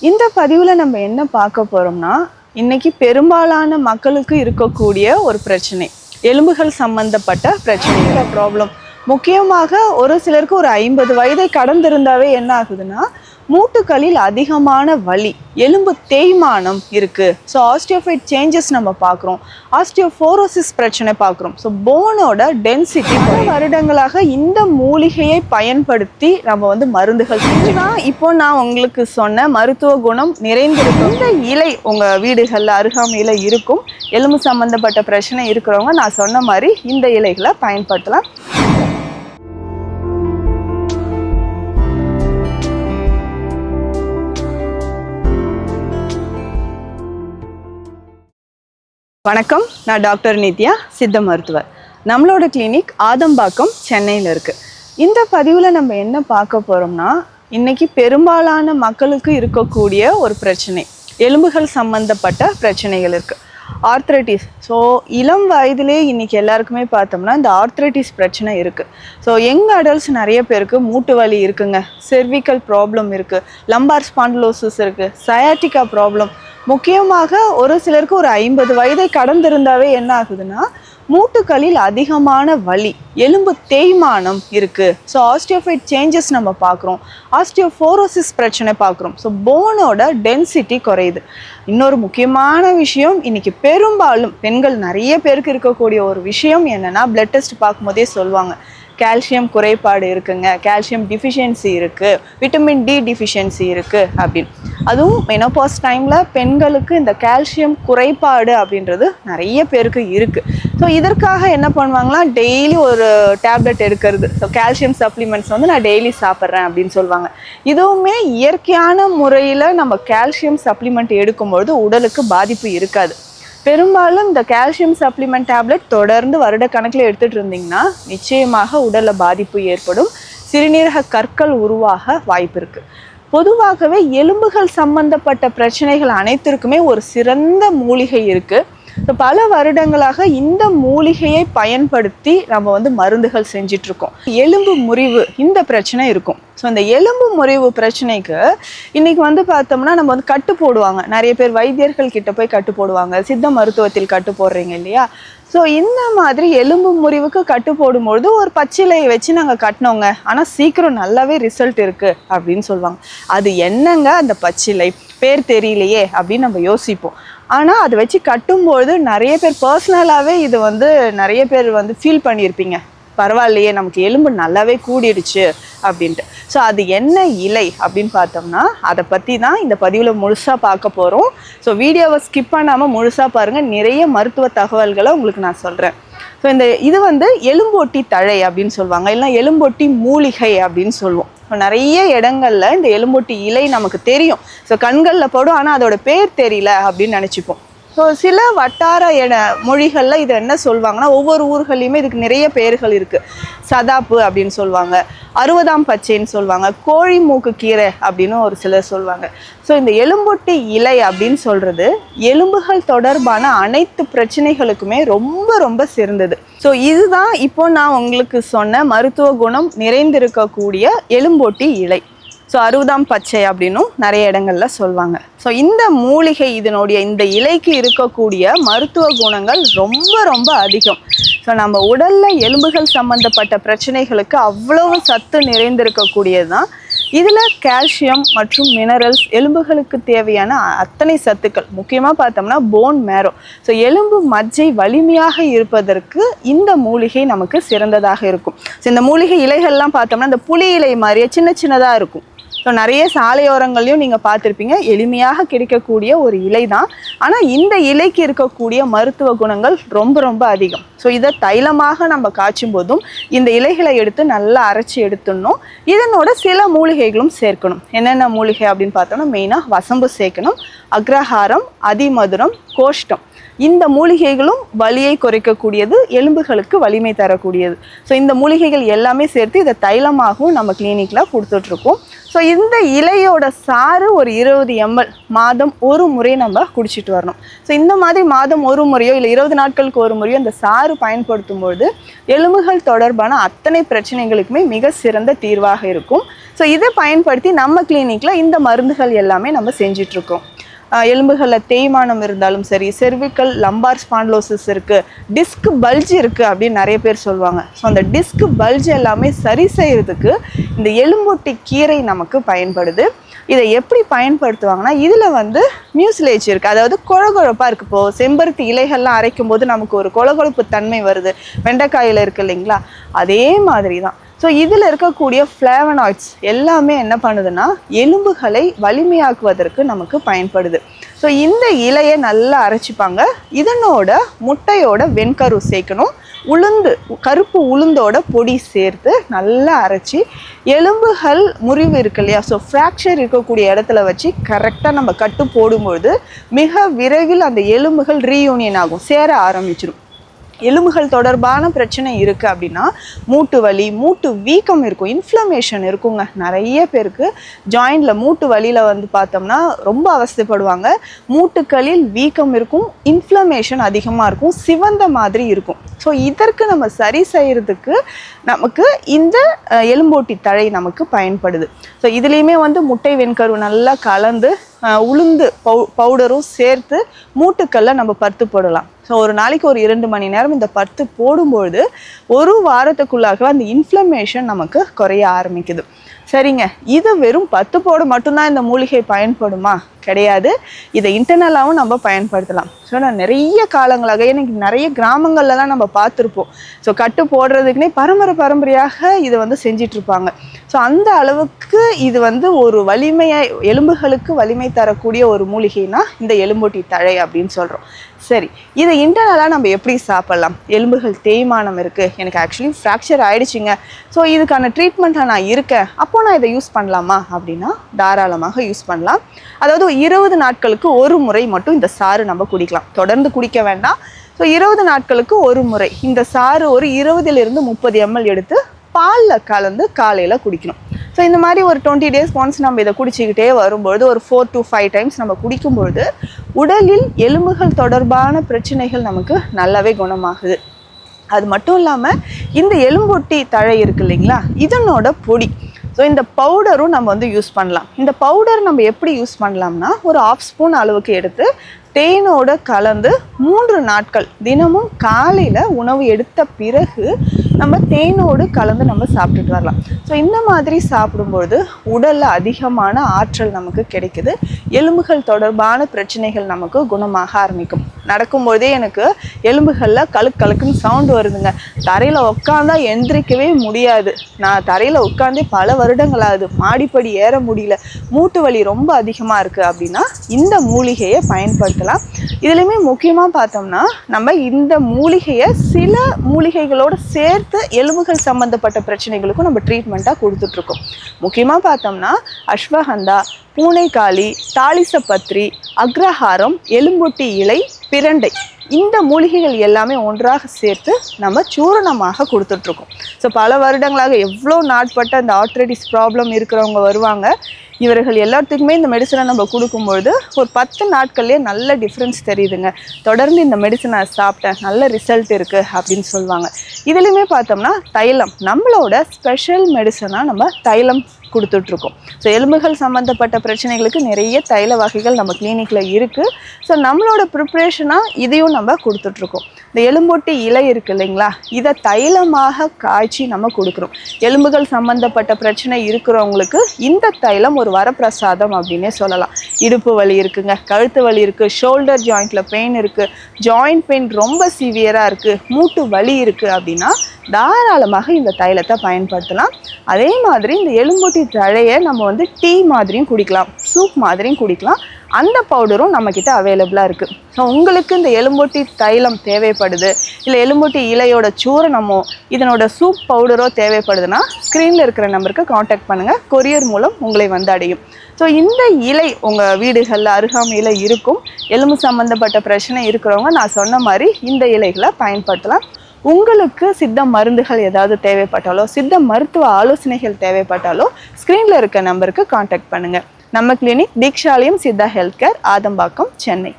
இந்த பதிவில் நம்ம என்ன பார்க்க போகிறோம்னா, இன்னைக்கு பெரும்பாலான மக்களுக்கு இருக்கக்கூடிய ஒரு பிரச்சனை, எலும்புகள் சம்பந்தப்பட்ட பிரச்சனைங்கிற ப்ராப்ளம். முக்கியமாக ஒரு சிலருக்கு ஒரு 50 வயதை கடந்திருந்தாவே என்ன ஆகுதுன்னா, மூட்டுகளில் அதிகமான வலி, எலும்பு தேய்மானம் இருக்கு. ஸோ ஆஸ்டியோஃபைட் சேஞ்சஸ் நம்ம பார்க்குறோம், ஆஸ்டியோஃபோரோசிஸ் பிரச்சனை பார்க்குறோம். ஸோ போனோட டென்சிட்டி வருடங்களாக இந்த மூலிகையை பயன்படுத்தி நம்ம மருந்துகள் செஞ்சுதான் இப்போ நான் உங்களுக்கு சொன்ன மருத்துவ குணம் நிறைந்திருக்கும் இந்த இலை உங்கள் வீடுகளில் அருகாமையில் இருக்கும். எலும்பு சம்மந்தப்பட்ட பிரச்சனை இருக்கிறவங்க நான் சொன்ன மாதிரி இந்த இலைகளை பயன்படுத்தலாம். வணக்கம், நான் டாக்டர் நித்யா, சித்த மருத்துவர். நம்மளோட கிளினிக் ஆதம்பாக்கம், சென்னையில் இருக்குது. இந்த பதிவில் நம்ம என்ன பார்க்க போகிறோம்னா, இன்றைக்கி பெரும்பாலான மக்களுக்கு இருக்கக்கூடிய ஒரு பிரச்சனை, எலும்புகள் சம்மந்தப்பட்ட பிரச்சனைகள் இருக்குது. ஆர்த்ரைட்டிஸ். ஸோ இளம் வயதிலே இன்றைக்கி எல்லாருக்குமே பார்த்தோம்னா இந்த ஆர்த்ரைட்டிஸ் பிரச்சனை இருக்குது. ஸோ யங் அடல்ட்ஸ் நிறைய பேருக்கு மூட்டு வலி இருக்குங்க, செர்விக்கல் ப்ராப்ளம் இருக்குது, லம்பார் ஸ்பாண்டிலோசிஸ் இருக்குது, சயாட்டிக்கா ப்ராப்ளம். முக்கியமாக ஒரு சிலருக்கு ஒரு 50 வயதை கடந்திருந்தாவே என்ன ஆகுதுன்னா, மூட்டுகளில் அதிகமான வலி, எலும்பு தேய்மானம் இருக்குது. ஸோ ஆஸ்டியோஃபைட் சேஞ்சஸ் நம்ம பார்க்குறோம், ஆஸ்டியோஃபோரோசிஸ் பிரச்சனை பார்க்குறோம். ஸோ போனோட டென்சிட்டி குறையுது. இன்னொரு முக்கியமான விஷயம், இன்றைக்கி பெரும்பாலும் பெண்கள் நிறைய பேருக்கு இருக்கக்கூடிய ஒரு விஷயம் என்னென்னா, பிளட் டெஸ்ட் பார்க்கும்போதே சொல்லுவாங்க, கால்சியம் குறைபாடு இருக்குங்க, கால்சியம் டிஃபிஷியன்சி இருக்குது, விட்டமின் டி டிஃபிஷியன்சி இருக்குது அப்படின்னு. அதுவும் மெனோபாஸ் டைமில் பெண்களுக்கு இந்த கால்சியம் குறைபாடு அப்படின்றது நிறைய பேருக்கு இருக்குது. ஸோ இதற்காக என்ன பண்ணுவாங்களா, டெய்லி ஒரு டேப்லெட் எடுக்கிறது. ஸோ கால்சியம் சப்ளிமெண்ட்ஸ் நான் டெய்லி சாப்பிட்றேன் அப்படின்னு சொல்லுவாங்க. இதுவுமே இயற்கையான முறையில் நம்ம கால்சியம் சப்ளிமெண்ட் எடுக்கும்பொழுது உடலுக்கு பாதிப்பு இருக்காது. பெரும்பாலும் இந்த கால்சியம் சப்ளிமெண்ட் டேப்லெட் தொடர்ந்து வருட கணக்கில் எடுத்துகிட்டு இருந்தீங்கன்னா நிச்சயமாக உடலில் பாதிப்பு ஏற்படும், சிறுநீரக கற்கள் உருவாக வாய்ப்பு இருக்குது. பொதுவாகவே எலும்புகள் சம்பந்தப்பட்ட பிரச்சனைகள் அனைத்திற்குமே ஒரு சிறந்த மூலிகை இருக்குது. ஸோ பல வருடங்களாக இந்த மூலிகையை பயன்படுத்தி நம்ம மருந்துகள் செஞ்சிட்ருக்கோம். எலும்பு முறிவு இந்த பிரச்சனை இருக்கும். ஸோ இந்த எலும்பு முறிவு பிரச்சனைக்கு இன்றைக்கி பார்த்தோம்னா நம்ம கட்டு போடுவாங்க. நிறைய பேர் வைத்தியர்கள் கிட்ட போய் கட்டு போடுவாங்க, சித்த மருத்துவத்தில் கட்டு போடுறீங்க இல்லையா. ஸோ இந்த மாதிரி எலும்பு முறிவுக்கு கட்டு போடும்பொழுது ஒரு பச்சிலையை வச்சு நாங்கள் கட்டினோங்க, ஆனால் சீக்கிரம் நல்லாவே ரிசல்ட் இருக்குது அப்படின்னு சொல்லுவாங்க. அது என்னங்க அந்த பச்சிலை, பேர் தெரியலையே அப்படின்னு நம்ம யோசிப்போம். ஆனால் அதை வச்சு கட்டும்பொழுது நிறைய பேர் பர்சனலாகவே இது நிறைய பேர் ஃபீல் பண்ணியிருப்பீங்க, பரவாயில்லையே நமக்கு எலும்பு நல்லாவே கூடிடுச்சு அப்படின்ட்டு. ஸோ அது என்ன இலை அப்படின்னு பார்த்தோம்னா, அதை பற்றி தான் இந்த பதிவில் முழுசாக பார்க்க போகிறோம். ஸோ வீடியோவை ஸ்கிப் பண்ணாமல் முழுசாக பாருங்கள், நிறைய மருத்துவ தகவல்களை உங்களுக்கு நான் சொல்கிறேன். ஸோ இது எலும்போட்டி தழை அப்படின்னு சொல்லுவாங்க, இல்லை எலும்போட்டி மூலிகை அப்படின்னு சொல்லுவோம். நிறைய இடங்கள்ல இந்த எலும்போட்டி இலை நமக்கு தெரியும், ஸோ கண்களில் படும், ஆனால் அதோட பேர் தெரியல அப்படின்னு நினச்சிப்போம். ஸோ சில வட்டார மொழிகளில் இதை என்ன சொல்லுவாங்கன்னா, ஒவ்வொரு ஊர்களையுமே இதுக்கு நிறைய பெயர்கள் இருக்குது. சதாப்பு அப்படின்னு சொல்லுவாங்க, 60ஆம் பச்சைன்னு சொல்லுவாங்க, கோழி மூக்கு கீரை அப்படின்னு ஒரு சிலர் சொல்லுவாங்க. ஸோ இந்த எலும்பொட்டி இலை அப்படின்னு சொல்கிறது எலும்புகள் தொடர்பான அனைத்து பிரச்சனைகளுக்குமே ரொம்ப ரொம்ப சிறந்தது. ஸோ இதுதான் இப்போ நான் உங்களுக்கு சொன்ன மருத்துவ குணம் நிறைந்திருக்கக்கூடிய எலும்போட்டி இலை. ஸோ 60ஆம் பச்சை அப்படின்னும் நிறைய இடங்கள்ல சொல்லுவாங்க. ஸோ இந்த மூலிகை இதனுடைய இந்த இலைக்கு இருக்கக்கூடிய மருத்துவ குணங்கள் ரொம்ப ரொம்ப அதிகம். ஸோ நம்ம உடலில் எலும்புகள் சம்மந்தப்பட்ட பிரச்சனைகளுக்கு அவ்வளவு சத்து நிறைந்திருக்கக்கூடியது தான். இதில் கால்சியம் மற்றும் மினரல்ஸ், எலும்புகளுக்கு தேவையான அத்தனை சத்துக்கள், முக்கியமாக பார்த்தோம்னா போன் மேரோ, ஸோ எலும்பு மஜ்ஜை வலிமையாக இருப்பதற்கு இந்த மூலிகை நமக்கு சிறந்ததாக இருக்கும். ஸோ இந்த மூலிகை இலைகள்லாம் பார்த்தோம்னா இந்த புளி இலை மாதிரியே சின்ன சின்னதாக இருக்கும். ஸோ நிறைய சாலையோரங்கள்லையும் நீங்கள் பார்த்துருப்பீங்க, எளிமையாக கிடைக்கக்கூடிய ஒரு இலை தான். ஆனால் இந்த இலைக்கு இருக்கக்கூடிய மருத்துவ குணங்கள் ரொம்ப ரொம்ப அதிகம். ஸோ இதை தைலமாக நம்ம காய்ச்சும் போதும் இந்த இலைகளை எடுத்து நல்லா அரைச்சி எடுத்துடணும். இதனோட சில மூலிகைகளும் சேர்க்கணும். என்னென்ன மூலிகை அப்படின்னு பார்த்தோம்னா, மெயினாக வசம்பு சேர்க்கணும், அக்ரஹாரம், அதிமதுரம், கோஷ்டம். இந்த மூலிகைகளும் வலியை குறைக்கக்கூடியது, எலும்புகளுக்கு வலிமை தரக்கூடியது. ஸோ இந்த மூலிகைகள் எல்லாமே சேர்த்து இதை தைலமாகவும் நம்ம கிளினிக்கில் கொடுத்துட்ருக்கோம். ஸோ இந்த இலையோட சாறு ஒரு 20 ml மாதம் ஒரு முறை நம்ம குடிச்சிட்டு வரணும். ஸோ இந்த மாதிரி மாதம் ஒரு முறையோ இல்லை 20 நாட்களுக்கு ஒரு முறையோ இந்த சாறு பயன்படுத்தும் பொழுது எலும்புகள் தொடர்பான அத்தனை பிரச்சனைகளுக்குமே மிக சிறந்த தீர்வாக இருக்கும். ஸோ இதை பயன்படுத்தி நம்ம கிளினிக்கில் இந்த மருந்துகள் எல்லாமே நம்ம செஞ்சிட்ருக்கோம். எலும்புகளில் தேய்மானம் இருந்தாலும் சரி, செர்விக்கல் லம்பார் ஸ்பாண்டலோசிஸ் இருக்குது, டிஸ்க் பல்ஜ் இருக்குது அப்படின்னு நிறைய பேர் சொல்லுவாங்க. ஸோ அந்த டிஸ்க் பல்ஜ் எல்லாமே சரி செய்கிறதுக்கு இந்த எலும்பொட்டி கீரை நமக்கு பயன்படுது. இதை எப்படி பயன்படுத்துவாங்கன்னா, இதில் வந்து மியூசிலேஜ் இருக்குது, அதாவது கொழகொழப்பாக இருக்குது. இப்போது செம்பருத்தி இலைகள்லாம் அரைக்கும் போது நமக்கு ஒரு கொழகொழப்பு தன்மை வருது, வெண்டைக்காயில் இருக்குது இல்லைங்களா, அதே மாதிரி தான். ஸோ இதில் இருக்கக்கூடிய ஃப்ளேவனாய்ட்ஸ் எல்லாமே என்ன பண்ணுதுன்னா எலும்புகளை வலிமையாக்குவதற்கு நமக்கு பயன்படுது. ஸோ இந்த இலையை நல்லா அரைச்சிப்பாங்க. இதனோட முட்டையோட வெண்கரு சேர்க்கணும், உளுந்து கருப்பு உளுந்தோட பொடி சேர்த்து நல்லா அரைச்சி எலும்புகள் முறிவு இருக்கு இல்லையா, ஸோ ஃப்ராக்சர் இருக்கக்கூடிய இடத்துல வச்சு கரெக்டாக நம்ம கட்டு போடும்பொழுது மிக விரைவில் அந்த எலும்புகள் ரீயூனியன் ஆகும், சேர ஆரம்பிச்சிடும். எலும்புகள் தொடர்பான பிரச்சனை இருக்குது அப்படின்னா மூட்டு வலி, மூட்டு வீக்கம் இருக்கும், இன்ஃப்ளமேஷன் இருக்குங்க. நிறைய பேருக்கு ஜாயிண்டில் மூட்டு வலியில் வந்து பார்த்தோம்னா ரொம்ப அவஸ்தைப்படுவாங்க. மூட்டுக்களில் வீக்கம் இருக்கும், இன்ஃப்ளமேஷன் அதிகமாக இருக்கும், சிவந்த மாதிரி இருக்கும். ஸோ இதற்கு நம்ம சரி செய்கிறதுக்கு நமக்கு இந்த எலும்போட்டி தழை நமக்கு பயன்படுது. ஸோ இதுலேயுமே வந்து முட்டை வெண்கரு நல்லா கலந்து உளுந்து பவுடரும் சேர்த்து மூட்டுக்களில் நம்ம பருத்து போடலாம். ஸோ ஒரு நாளைக்கு ஒரு 2 மணி நேரம் இந்த பருத்து போடும்பொழுது ஒரு வாரத்துக்குள்ளாக அந்த இன்ஃப்ளமேஷன் நமக்கு குறைய ஆரம்பிக்குது. சரிங்க, இது வெறும் பத்து போட மட்டும்தான் இந்த மூலிகை பயன்படுமா? கிடையாது. இதை இன்டர்னலாகவும் நம்ம பயன்படுத்தலாம். ஸோ நான் நிறைய காலங்களாக எனக்கு நிறைய கிராமங்கள்லாம் நம்ம பார்த்துருப்போம். ஸோ கட்டு போடுறதுக்குன்னே பரம்பரையாக இதை வந்து செஞ்சிட்ருப்பாங்க. ஸோ அந்த அளவுக்கு இது வந்து ஒரு வலிமையை எலும்புகளுக்கு வலிமை தரக்கூடிய ஒரு மூலிகைனா இந்த எலும்பொட்டி தழை அப்படின்னு சொல்கிறோம். சரி, இதை இன்டர்னலாக நம்ம எப்படி சாப்பிட்லாம்? எலும்புகள் தேய்மானம் இருக்குது, எனக்கு ஆக்சுவலி ஃப்ராக்சர் ஆகிடுச்சிங்க, ஸோ இதுக்கான ட்ரீட்மெண்ட்டாக நான் இருக்கேன், அப்போது நான் இதை யூஸ் பண்ணலாமா அப்படின்னா தாராளமாக யூஸ் பண்ணலாம். அதாவது 20 நாட்களுக்கு ஒரு முறை மட்டும் இந்த சாறு நம்ம குடிக்கலாம், தொடர்ந்து குடிக்க வேண்டாம். ஸோ 20 நாட்களுக்கு ஒரு முறை இந்த சாறு ஒரு 20 to 30 ml எடுத்து பாலில் கலந்து காலையில் குடிக்கணும். ஸோ இந்த மாதிரி ஒரு 20 days ஒன்ஸ் நம்ம இதை குடிச்சிக்கிட்டே வரும்பொழுது ஒரு 4 to 5 times நம்ம குடிக்கும்பொழுது உடலில் எலும்புகள் தொடர்பான பிரச்சனைகள் நமக்கு நல்லாவே குணமாகுது. அது மட்டும் இல்லாமல் இந்த எலும்பொட்டி தழை இருக்கு இல்லைங்களா, இதனோட பொடி, ஸோ இந்த பவுடரும் நம்ம வந்து யூஸ் பண்ணலாம். இந்த பவுடர் நம்ம எப்படி யூஸ் பண்ணலாம்னா ஒரு 1/2 ஸ்பூன் அளவுக்கு எடுத்து தேனோட கலந்து 3 நாட்கள் தினமும் காலையில் உணவு எடுத்த பிறகு நம்ம தேனோடு கலந்து நம்ம சாப்பிட்டுட்டு வரலாம். ஸோ இந்த மாதிரி சாப்பிடும்பொழுது உடலில் அதிகமான ஆற்றல் நமக்கு கிடைக்குது, எலும்புகள் தொடர்பான பிரச்சனைகள் நமக்கு குணமாக ஆரம்பிக்கும். நடக்கும்போதே எனக்கு எலும்புகளில் கழுக்குன்னு சவுண்டு வருதுங்க, தரையில் உட்காந்தா எந்திரிக்கவே முடியாது, நான் தரையில் உட்காந்தே பல வருடங்களாகுது, மாடிப்படி ஏற முடியல, மூட்டு வலி ரொம்ப அதிகமாக இருக்குது அப்படின்னா இந்த மூலிகையை பயன்படுத்தலாம். இதுலையுமே முக்கியமாக பார்த்தோம்னா நம்ம இந்த மூலிகையை சில மூலிகைகளோடு சேர்த்து எலும்புகள் சம்மந்தப்பட்ட பிரச்சனைகளுக்கும் நம்ம ட்ரீட்மெண்ட்டாக கொடுத்துட்ருக்கோம். முக்கியமாக பார்த்தோம்னா அஸ்வகந்தா, பூனைக்காளி, தாளிசப்பத்திரி, அக்ரஹாரம், எலும்பொட்டி இலை, பிரண்டை, இந்த மூலிகைகள் எல்லாமே ஒன்றாக சேர்த்து நம்ம சூரணமாக கொடுத்துட்ருக்கோம். ஸோ பல வருடங்களாக எவ்வளோ நாட்பட்ட அந்த ஆர்த்ரைட்டிஸ் ப்ராப்ளம் இருக்கிறவங்க வருவாங்க. இவர்கள் எல்லாத்துக்குமே இந்த மெடிசனை நம்ம கொடுக்கும்பொழுது ஒரு 10 நாட்கள்லேயே நல்ல டிஃப்ரென்ஸ் தெரியுதுங்க, தொடர்ந்து இந்த மெடிசனை சாப்பிட்டேன், நல்ல ரிசல்ட் இருக்குது அப்படின்னு சொல்லுவாங்க. இதுலேயுமே பார்த்தோம்னா தைலம், நம்மளோட ஸ்பெஷல் மெடிசனாக நம்ம தைலம் கொடுத்துட்ருக்கோம். ஸோ எலும்புகள் சம்மந்தப்பட்ட பிரச்சனைகளுக்கு நிறைய தைல வகைகள் நம்ம கிளினிக்கில் இருக்குது. ஸோ நம்மளோட ப்ரிப்ரேஷனாக இதையும் நம்ம கொடுத்துட்ருக்கோம். இந்த எலும்பொட்டி இலை இருக்குது இல்லைங்களா, இதை தைலமாக காய்ச்சி நம்ம கொடுக்குறோம். எலும்புகள் சம்மந்தப்பட்ட பிரச்சனை இருக்கிறவங்களுக்கு இந்த தைலம் ஒரு வரப்பிரசாதம் அப்படின்னே சொல்லலாம். இடுப்பு வலி இருக்குங்க, கழுத்து வலி இருக்குது, ஷோல்டர் ஜாயிண்டில் பெயின் இருக்குது, ஜாயிண்ட் பெயின் ரொம்ப சிவியராக இருக்குது, மூட்டு வலி இருக்குது அப்படின்னா தாராளமாக இந்த தைலத்தை பயன்படுத்தலாம். அதே மாதிரி இந்த எலும்பொட்டி தழையை நம்ம வந்து டீ மாதிரியும் குடிக்கலாம், சூப் மாதிரியும் குடிக்கலாம். அந்த பவுடரும் நம்மக்கிட்ட அவைலபிளாக இருக்குது. ஸோ உங்களுக்கு இந்த எலும்பொட்டி தைலம் தேவைப்படுது, இல்லை எலும்பொட்டி இலையோட சூரணமோ இதனோட சூப் பவுடரோ தேவைப்படுதுன்னா ஸ்க்ரீனில் இருக்கிற நம்பருக்கு காண்டாக்ட் பண்ணுங்கள், கொரியர் மூலம் உங்களை வந்து அடையும். ஸோ இந்த இலை உங்கள் வீடுகளில் அருகாமையில் இருக்கும். எலும்பு சம்மந்தப்பட்ட பிரச்சனை இருக்கிறவங்க நான் சொன்ன மாதிரி இந்த இலைகளை பயன்படுத்தலாம். உங்களுக்கு சித்த மருந்துகள் ஏதாவது தேவைப்பட்டாலோ சித்த மருத்துவ ஆலோசனைகள் தேவைப்பட்டாலோ ஸ்க்ரீனில் இருக்க நம்பருக்கு காண்டாக்ட் பண்ணுங்கள். நம்ம clinic Deekshalayam Siddha health care, Adambakkam, Chennai.